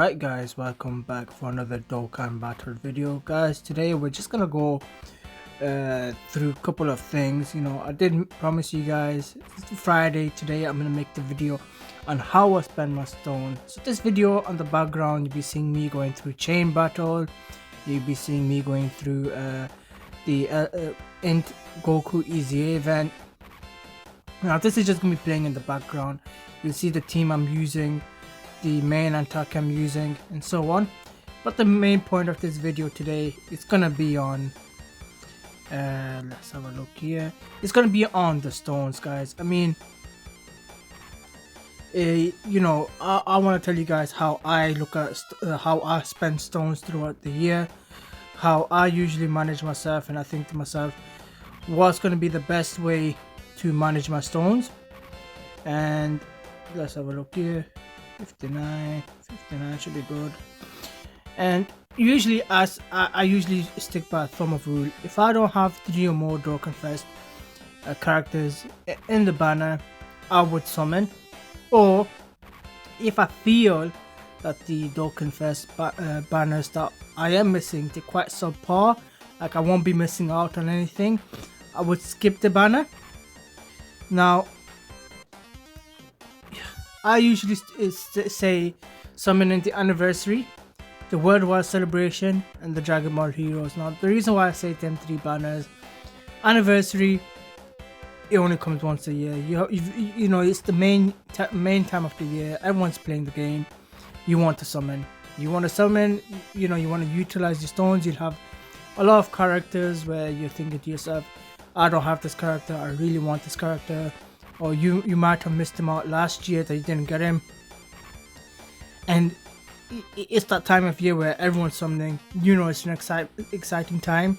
Alright guys, welcome back for another Dokkan battle video. Guys, today we're just gonna go through a couple of things. I did promise you guys it's Friday. Today I'm gonna make the video on how I spend my stone. So this video on the background, you'll be seeing me going through chain battle. You'll be seeing me going through the Int Goku EZA event. Now this is just gonna be playing in the background. You'll see the team I'm using, the main attack I'm using, and so on. But the main point of this video today is gonna be on let's have a look here. It's gonna be on the stones, guys. I mean, I want to tell you guys how I look at how I spend stones throughout the year, how I usually manage myself, and I think to myself what's gonna be the best way to manage my stones. And let's have a look here. 59 should be good. And usually, as I usually stick by a thumb of rule, if I don't have 3 or more Dokkan Fest characters in the banner, I would summon. Or if I feel that the Dokkan Fest banners that I am missing, they're quite subpar, like I won't be missing out on anything, I would skip the banner. Now I usually say summoning the anniversary, the worldwide celebration, and the Dragon Ball Heroes. Now the reason why I say them 3 banners: anniversary, it only comes once a year. You know it's the main time of the year. Everyone's playing the game. You want to summon. You want to utilize your stones. You'll have a lot of characters where you're thinking to yourself, I don't have this character, I really want this character. Or you might have missed him out last year that you didn't get him. And it's that time of year where everyone's summoning. It's an exciting time.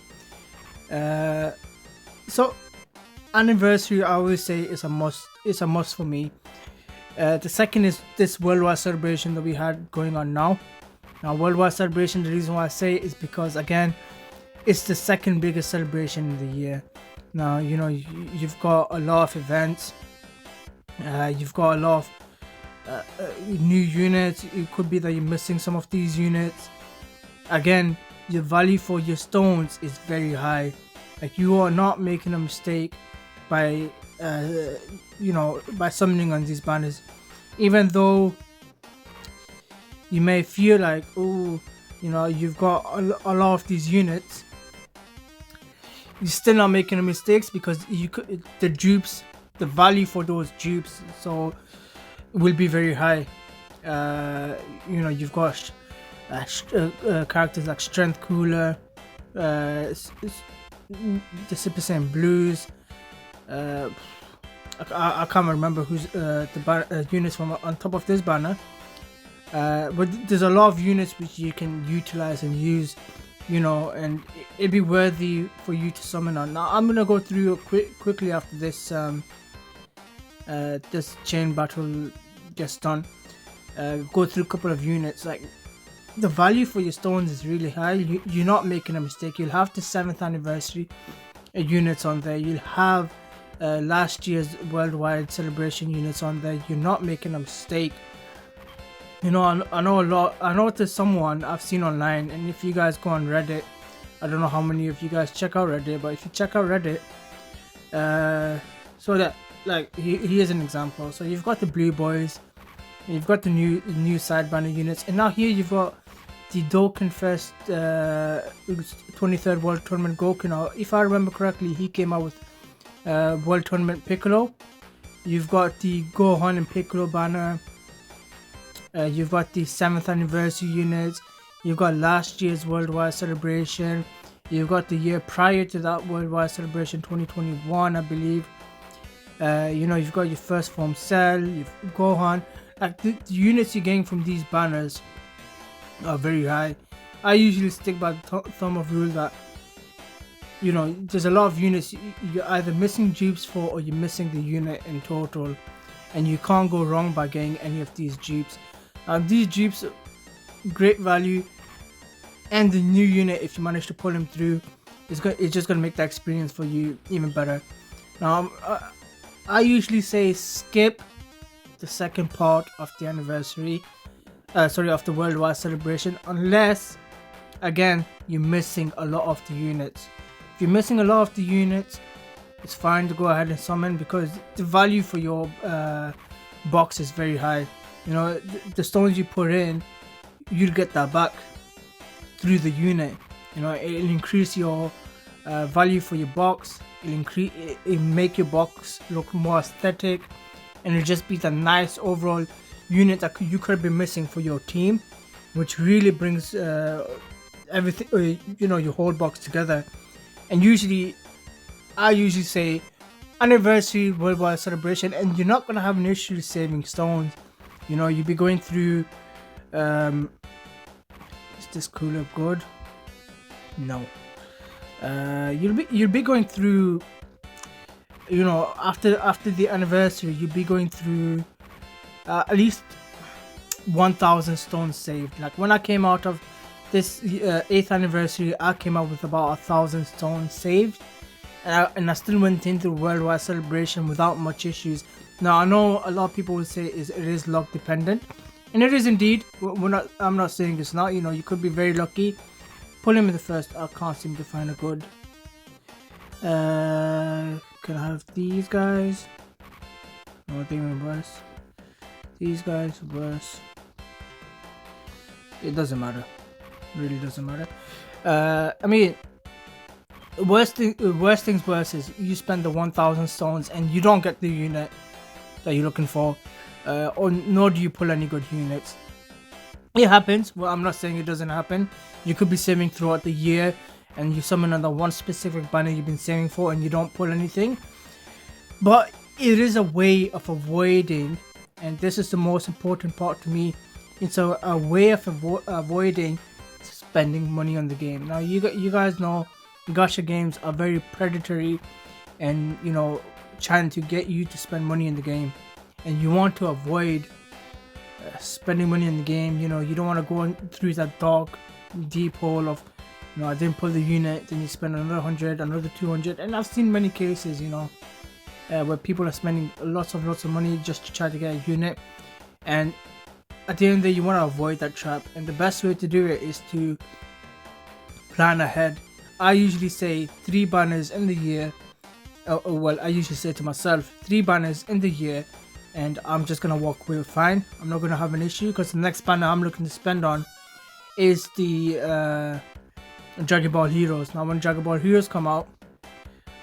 So anniversary, I always say, is a must. It's a must for me. The second is this worldwide celebration that we had going on now. Now worldwide celebration, the reason why I say it is because, again, it's the second biggest celebration in the year. Now you've got a lot of events. You've got a lot of new units. It could be that you're missing some of these units. Again, your value for your stones is very high. Like, you are not making a mistake by by summoning on these banners. Even though you may feel like, you've got a lot of these units, you're still not making a mistakes, because the dupes, the value for those dupes will be very high. You've got characters like Strength Cooler, the Super Saiyan Blues. I can't remember who's the units from on top of this banner. But there's a lot of units which you can utilize and use. And it'd be worthy for you to summon on. Now I'm gonna go through quickly after this this chain battle gets done. Go through a couple of units. Like, the value for your stones is really high. You're not making a mistake. You'll have the 7th anniversary units on there. You'll have last year's worldwide celebration units on there. You're not making a mistake. I know there's someone I've seen online, and if you guys go on Reddit, I don't know how many of you guys check out Reddit, but if you check out Reddit, so that, like, here's an example. So you've got the Blue Boys, and you've got the new side banner units, and now here you've got the Dokkan Fest 23rd World Tournament Goku. Now, if I remember correctly, he came out with World Tournament Piccolo. You've got the Gohan and Piccolo banner. You've got the 7th anniversary units. You've got last year's worldwide celebration. You've got the year prior to that worldwide celebration, 2021, I believe. You've got your first form Cell, you've Gohan. Like, the units you're getting from these banners are very high. I usually stick by the thumb of rule that there's a lot of units you're either missing dupes for, or you're missing the unit in total, and you can't go wrong by getting any of these dupes. These dupes, great value, and the new unit, if you manage to pull them through, it's just gonna make the experience for you even better. Now I usually say skip the second part of the anniversary sorry, of the worldwide celebration, unless again you're missing a lot of the units. If you're missing a lot of the units, it's fine to go ahead and summon, because the value for your box is very high. You know, the stones you put in, you'll get that back through the unit. You know, it'll increase your value for your box. It'll make your box look more aesthetic, and it'll just be the nice overall unit that you could be missing for your team, which really brings everything, you know, your whole box together. And usually, I usually say anniversary worldwide celebration, and you're not gonna have an issue saving stones. You know, you'll be going through. Is this cooler good? No. You'll be going through. You know, after the anniversary, you'll be going through at least 1,000 stones saved. Like when I came out of this 8th anniversary, I came out with about 1,000 stones saved, and I still went into the worldwide celebration without much issues. Now I know a lot of people will say it is luck dependent, and it is indeed. I'm not saying it's not. You know, you could be very lucky. Pull him in the first. I can't seem to find a good. Can I have these guys? No, they were worse. These guys worse. It doesn't matter. It really doesn't matter. I mean, worst things worse is you spend the 1,000 stones and you don't get the unit that you're looking for, or nor do you pull any good units. It happens. Well, I'm not saying it doesn't happen. You could be saving throughout the year, and you summon on the one specific banner you've been saving for, and you don't pull anything. But it is a way of avoiding, and this is the most important part to me. It's a way of avoiding spending money on the game. Now, you guys know gacha games are very predatory, and you know, trying to get you to spend money in the game, and you want to avoid spending money in the game. You know, you don't want to go through that dark, deep hole of, you know, I didn't pull the unit, then you spend another 100, another 200, and I've seen many cases, you know, where people are spending lots of money just to try to get a unit, and at the end of the day, you want to avoid that trap, and the best way to do it is to plan ahead. I usually say 3 banners in the year. Well, I usually say to myself 3 banners in the year, and I'm just gonna walk away fine. I'm not gonna have an issue, because the next banner I'm looking to spend on is the Dragon Ball Heroes. Now, when Dragon Ball Heroes come out,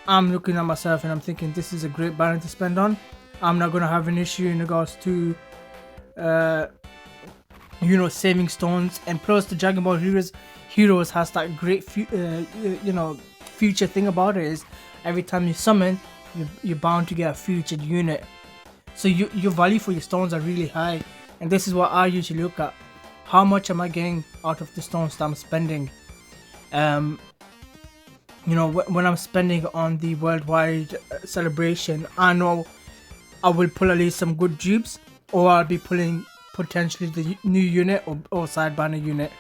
I'm looking at myself and I'm thinking this is a great banner to spend on. I'm not gonna have an issue in regards to you know, saving stones, and plus the Dragon Ball Heroes has that great you know, future thing about it is every time you summon, you're bound to get a featured unit. So your value for your stones are really high, and this is what I usually look at. How much am I getting out of the stones that I'm spending? You know, when I'm spending on the worldwide celebration, I know I will pull at least some good dupes, or I'll be pulling potentially the new unit or side banner unit.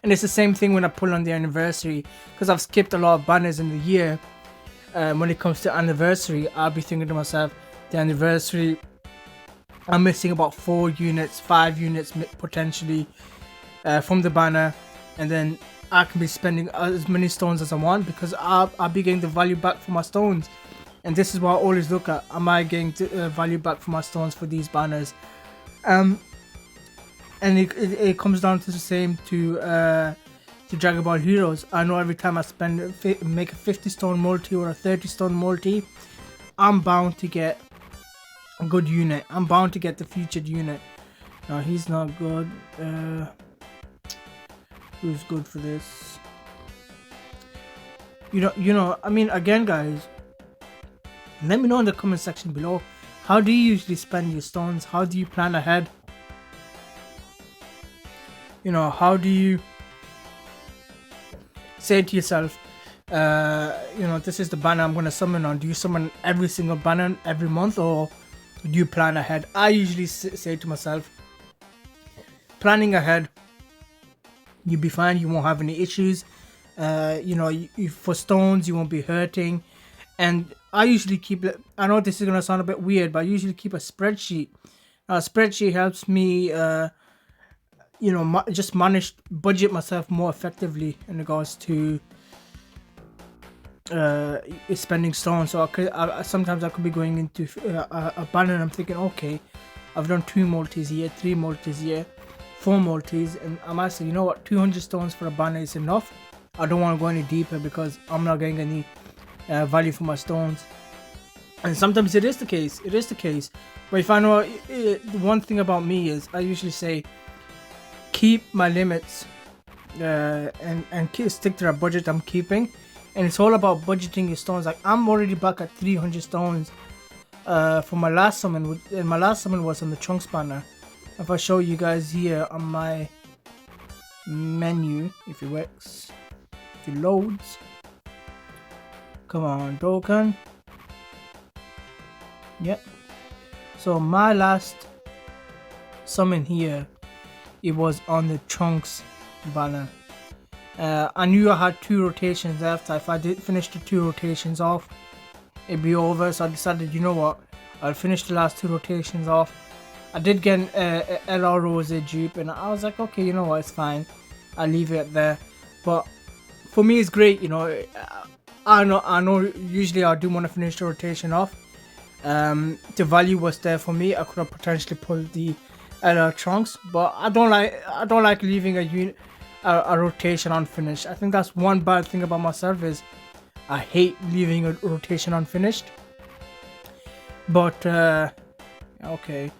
And it's the same thing when I pull on the anniversary, because I've skipped a lot of banners in the year. When it comes to anniversary, I'll be thinking to myself, the anniversary, I'm missing about 4 units, 5 units potentially from the banner, and then I can be spending as many stones as I want, because I'll be getting the value back for my stones. And this is what I always look at. Am I getting value back for my stones for these banners? And it comes down to the same to Dragon Ball Heroes. I know every time I make a 50 stone multi or a 30 stone multi, I'm bound to get a good unit. I'm bound to get the featured unit. No, he's not good. Who's good for this? You know. I mean, again, guys, let me know in the comment section below. How do you usually spend your stones? How do you plan ahead? You know, how do you say to yourself, you know, this is the banner I'm going to summon on? Do you summon every single banner every month, or do you plan ahead? I usually say to myself, planning ahead, you'll be fine. You won't have any issues. You know, for stones, you won't be hurting. And I usually keep it. I know this is going to sound a bit weird, but I usually keep a spreadsheet. A spreadsheet helps me just manage budget myself more effectively in regards to spending stones. So sometimes I could be going into a banner and I'm thinking, okay, I've done 2 multis here, 3 multis here, 4 multis, and I might say, you know what, 200 stones for a banner is enough. I don't want to go any deeper because I'm not getting any value for my stones. And sometimes it is the case. It is the case. But if I know, the one thing about me is I usually say keep my limits and stick to the budget I'm keeping. And it's all about budgeting your stones. Like I'm already back at 300 stones for my last summon. And my last summon was on the Trunks banner. If I show you guys here on my menu, if it works, if it loads. Come on, Dokkan. Yep. So my last summon here, it was on the Trunks banner. I knew I had 2 rotations left. If I did finish the 2 rotations off, it'd be over. So I decided, you know what, I'll finish the last 2 rotations off. I did get an LR Rose dupe, and I was like, okay, you know what, it's fine. I'll leave it there. But for me, it's great. I know. Usually, I do want to finish the rotation off. The value was there for me. I could have potentially pulled the LR Trunks, but I don't like leaving a rotation unfinished. I think that's one bad thing about myself is I hate leaving a rotation unfinished. But okay.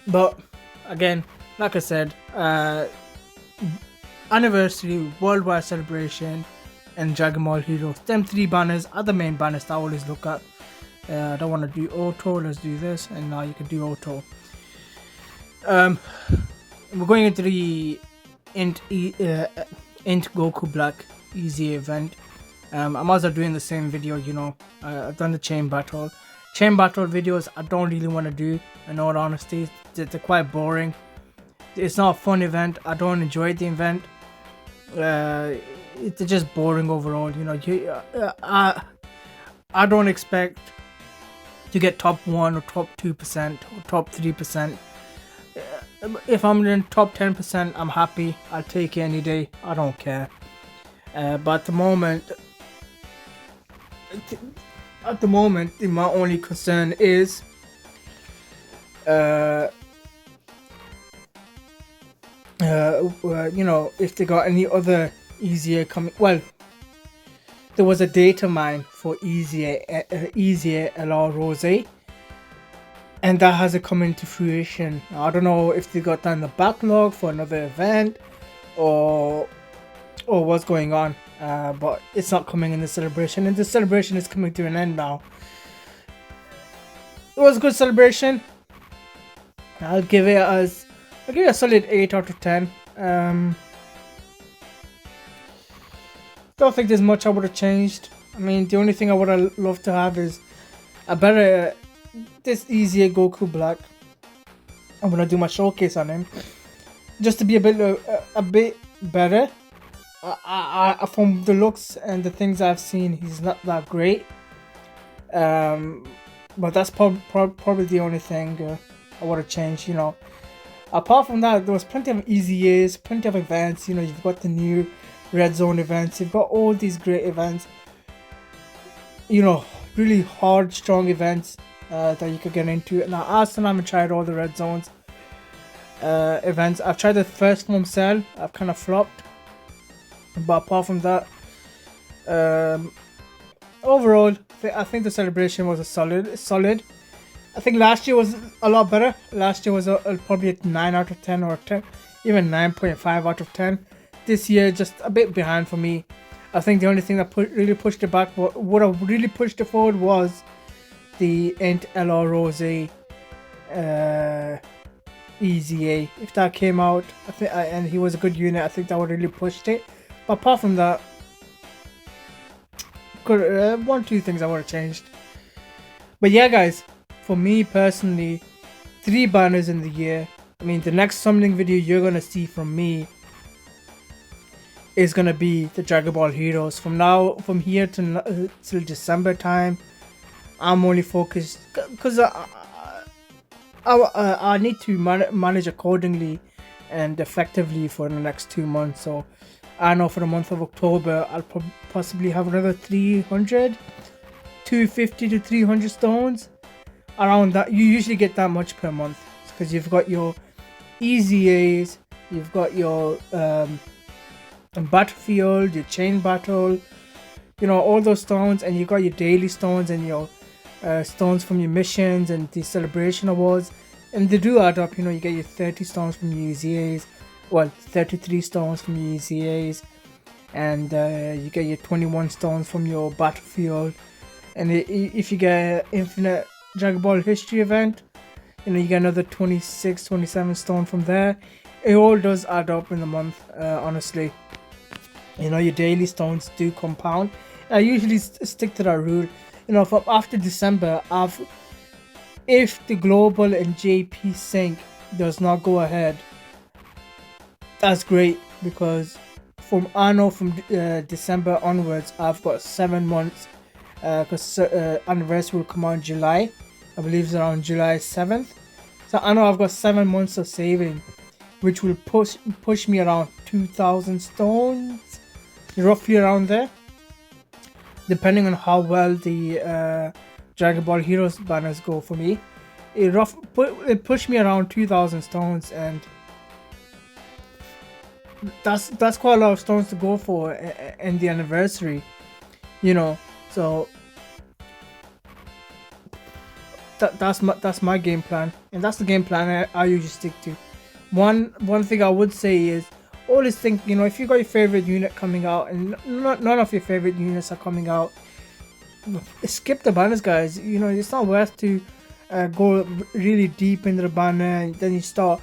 But again, like I said, anniversary, worldwide celebration, and Dragon Ball Heroes. Them 3 banners are the main banners that I always look at. I don't want to do auto. Let's do this, and now you can do auto. We're going into the Int Goku Black easy event. I'm also doing the same video. I've done the chain battle. Chain battle videos I don't really want to do. In all honesty, they're quite boring. It's not a fun event. I don't enjoy the event. It's just boring overall. I don't expect to get top 1 or top 2% or top 3%. If I'm in top 10%, I'm happy. I'll take it any day. I don't care. But at the moment, my only concern is if they got any other easier coming. Well, there was a data mine for easier LR Rose, and that hasn't come into fruition. I don't know if they got that in the backlog for another event or what's going on, but it's not coming in the celebration, and the celebration is coming to an end now. It was a good celebration. I'll give it a solid 8 out of 10. Don't think there's much I would have changed. I mean, the only thing I would have loved to have is a better, this easier Goku Black. I'm gonna do my showcase on him, just to be a bit better. From the looks and the things I've seen, he's not that great. But that's probably the only thing I would have changed. Apart from that, there was plenty of easy years, plenty of events. You've got the new Red Zone events. You've got all these great events. Really hard, strong events that you could get into. Now, I still haven't tried all the Red Zones events. I've tried the first one cell. I've kind of flopped. But apart from that, overall, I think the celebration was a solid. I think last year was a lot better. Last year was probably a 9 out of 10 or 10, even 9.5 out of 10. This year, just a bit behind for me. I think the only thing that really pushed it back, what really pushed it forward was the Int LR Rose Easy A. If that came out, I think, and he was a good unit, I think that would really pushed it. But apart from that, one, 2 things I would have changed. But yeah, guys, for me personally, 3 banners in the year. I mean, the next summoning video you're gonna see from me is gonna be the Dragon Ball Heroes. From here to till December time, I'm only focused because I need to manage accordingly and effectively for the next 2 months. So I know for the month of October, I'll possibly have another 300, 250 to 300 stones around that. You usually get that much per month because you've got your easy A's, you've got your battlefield, your chain battle, all those stones, and you got your daily stones and your stones from your missions and the celebration awards, and they do add up. You get your 30 stones from your EZAs, well, 33 stones from your EZAs, and you get your 21 stones from your battlefield, and if you get infinite Dragon Ball history event, you get another 26, 27 stone from there. It all does add up in the month, honestly. Your daily stones do compound. I usually stick to that rule. From after December, if the global and JP sync does not go ahead, that's great, because from December onwards, I've got 7 months, because anniversary will come out in July. I believe it's around July 7th. So I know I've got 7 months of saving, which will push me around 2,000 stones, roughly around there, depending on how well the Dragon Ball Heroes banners go for me. It pushed me around 2,000 stones, and that's quite a lot of stones to go for in the anniversary. So that's my game plan, and that's the game plan I usually stick to. One thing I would say is always think, if you got your favorite unit coming out and none of your favorite units are coming out, skip the banners, guys. It's not worth to go really deep into the banner, and then you start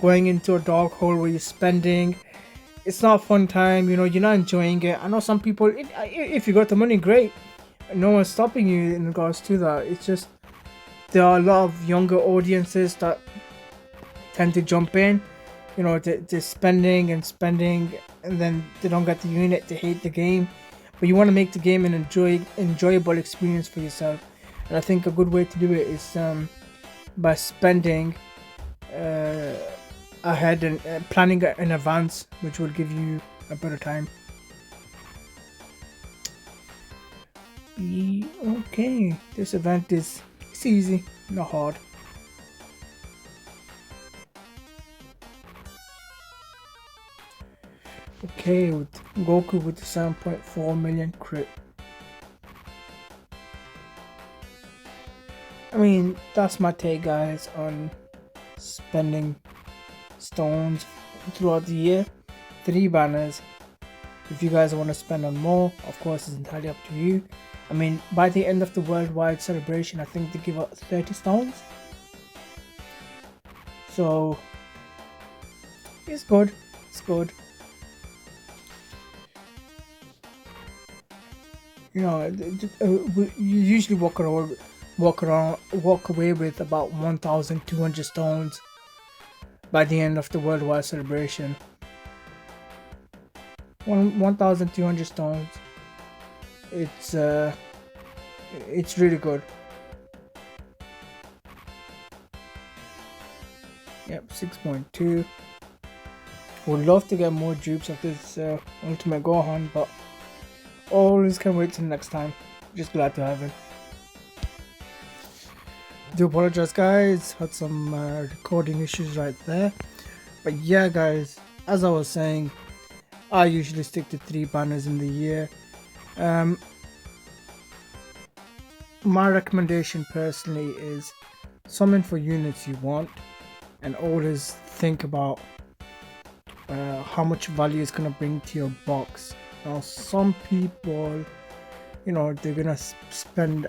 going into a dark hole where you're spending. It's not a fun time. You're not enjoying it. I know some people, if you got the money, great. No one's stopping you in regards to that. It's just there are a lot of younger audiences that tend to jump in. They're spending and spending, and then they don't get the unit. They hate the game. But you want to make the game an enjoyable experience for yourself. And I think a good way to do it is by spending ahead and planning in advance, which will give you a better time. Okay, this event it's easy, not hard. Okay, with Goku with the 7.4 million crit. I mean, that's my take, guys, on spending stones throughout the year. 3 banners. If you guys want to spend on more, of course, it's entirely up to you. I mean, by the end of the worldwide celebration, I think they give out 30 stones. So, it's good. It's good. You usually walk away with about 1,200 stones by the end of the worldwide celebration. 1,200 stones. It's really good. Yep, 6.2. Would love to get more dupes of this Ultimate Gohan, but always can wait till next time. Just glad to have it. Do apologize, guys. Had some recording issues right there. But yeah, guys, as I was saying, I usually stick to 3 banners in the year. My recommendation personally is summon for units you want, and always think about how much value it's gonna bring to your box. Now, some people, they're gonna spend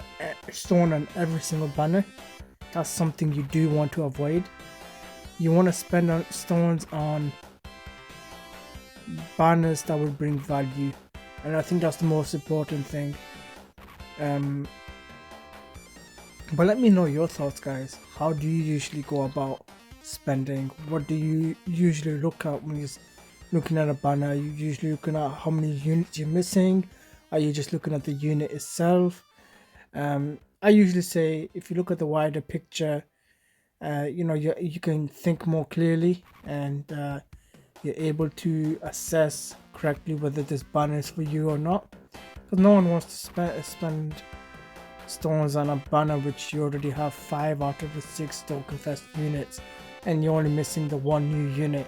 stone on every single banner. That's something you do want to avoid. You want to spend stones on banners that will bring value, and I think that's the most important thing. But let me know your thoughts, guys. How do you usually go about spending? What do you usually look at when you're looking at a banner? Are you usually looking at how many units you're missing? Are you just looking at the unit itself? I usually say, if you look at the wider picture, you can think more clearly, and you're able to assess correctly whether this banner is for you or not. Because no one wants to spend stones on a banner which you already have 5 out of the 6 token fest units, and you're only missing the one new unit.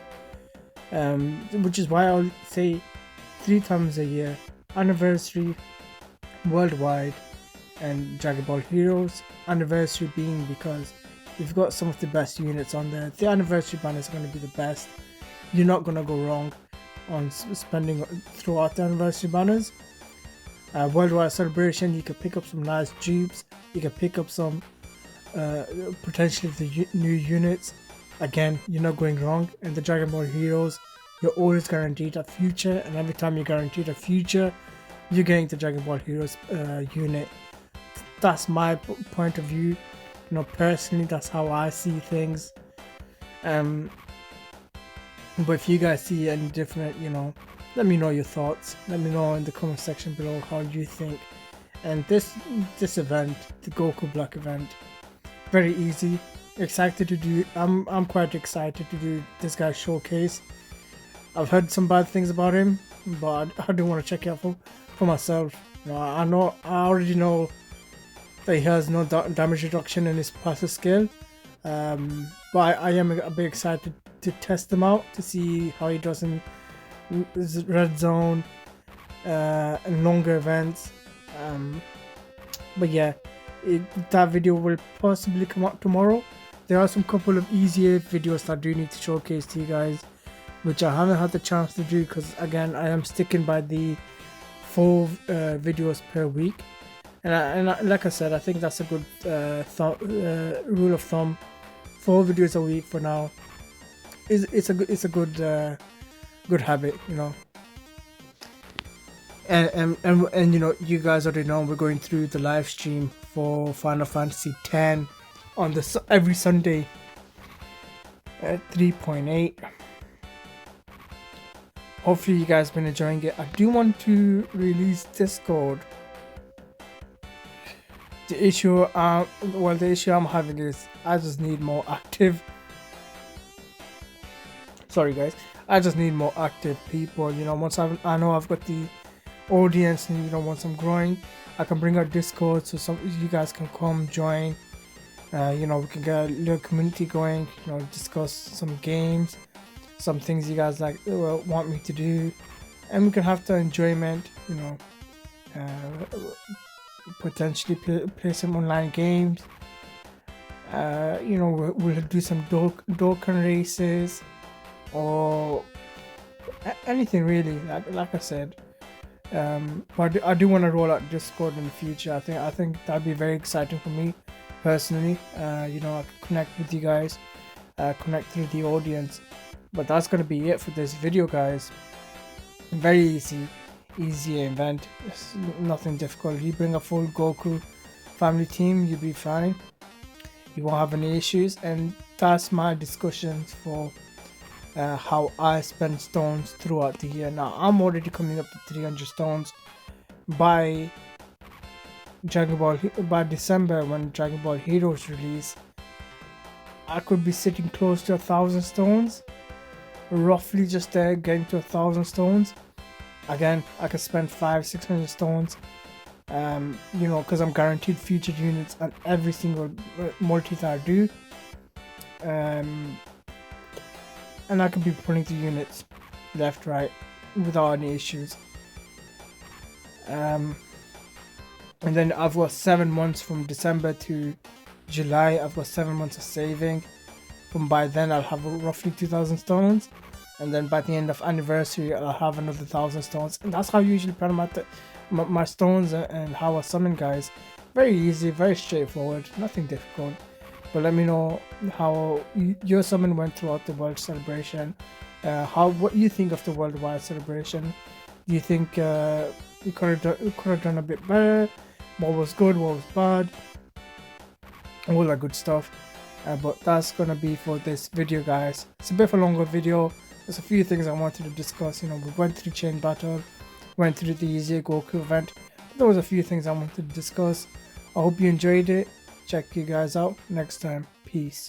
Which is why I'll say 3 times a year: anniversary, worldwide, and Dragon Ball Heroes. Anniversary being because you've got some of the best units on there. The anniversary banners are going to be the best. You're not going to go wrong on spending throughout the anniversary banners. Worldwide celebration, you can pick up some nice dupes. You can pick up some potentially the new units. Again, you're not going wrong. And the Dragon Ball Heroes, you're always guaranteed a future, and every time you're guaranteed a future, you're getting the Dragon Ball Heroes unit. That's my point of view. Personally, that's how I see things. But if you guys see any different, let me know your thoughts. Let me know in the comment section below how you think. And this event, the Goku Black event, very easy. Excited to do. I'm quite excited to do this guy's showcase. I've heard some bad things about him, but I do want to check it out for myself. I already know that he has no damage reduction in his passive skill. But I am a bit excited to test him out to see how he does in red zone and longer events. But yeah, that video will possibly come out tomorrow. There are some couple of easier videos that I do need to showcase to you guys, which I haven't had the chance to do because again I am sticking by the 4 videos per week, and like I said, I think that's a good rule of thumb. 4 videos a week for now. It's a good habit, And you guys already know we're going through the live stream for Final Fantasy X on every Sunday at 3.8. Hopefully you guys been enjoying it. I do want to release Discord. The issue I'm having is I just need more active. Sorry guys, I just need more active people. Once I know I've got the audience, and once I'm growing, I can bring out Discord so you guys can come join. We can get a little community going. Discuss some games, some things you guys want me to do, and we can have the enjoyment. Potentially play some online games. We'll do some Dokkan races or anything really. Like I said. But I do want to roll out Discord in the future. I think that'd be very exciting for me personally. I can connect with you guys, connect through the audience. But that's gonna be it for this video, guys. Very easy event. It's nothing difficult. You bring a full Goku family team, you'll be fine. You won't have any issues. And that's my discussions for how I spend stones throughout the year. Now I'm already coming up to 300 stones by December when Dragon Ball Heroes release. I could be sitting close to 1,000 stones, roughly just there, getting to 1,000 stones. Again, I could spend 500-600 stones, because I'm guaranteed future units on every single multi that I do. And I could be pulling the units left, right, without any issues. And then I've got 7 months from December to July. I've got 7 months of saving. From by then I'll have roughly 2,000 stones. And then by the end of anniversary I'll have another 1,000 stones. And that's how I usually plan my stones and how I summon, guys. Very easy, very straightforward, nothing difficult. But let me know how your summon went throughout the world celebration. What you think of the worldwide celebration. Do you think you could have done a bit better? What was good, what was bad? All that good stuff. But that's gonna be for this video, guys. It's a bit of a longer video. There's a few things I wanted to discuss. We went through Chain Battle, went through the easier Goku event. There was a few things I wanted to discuss. I hope you enjoyed it. Check you guys out next time. Peace.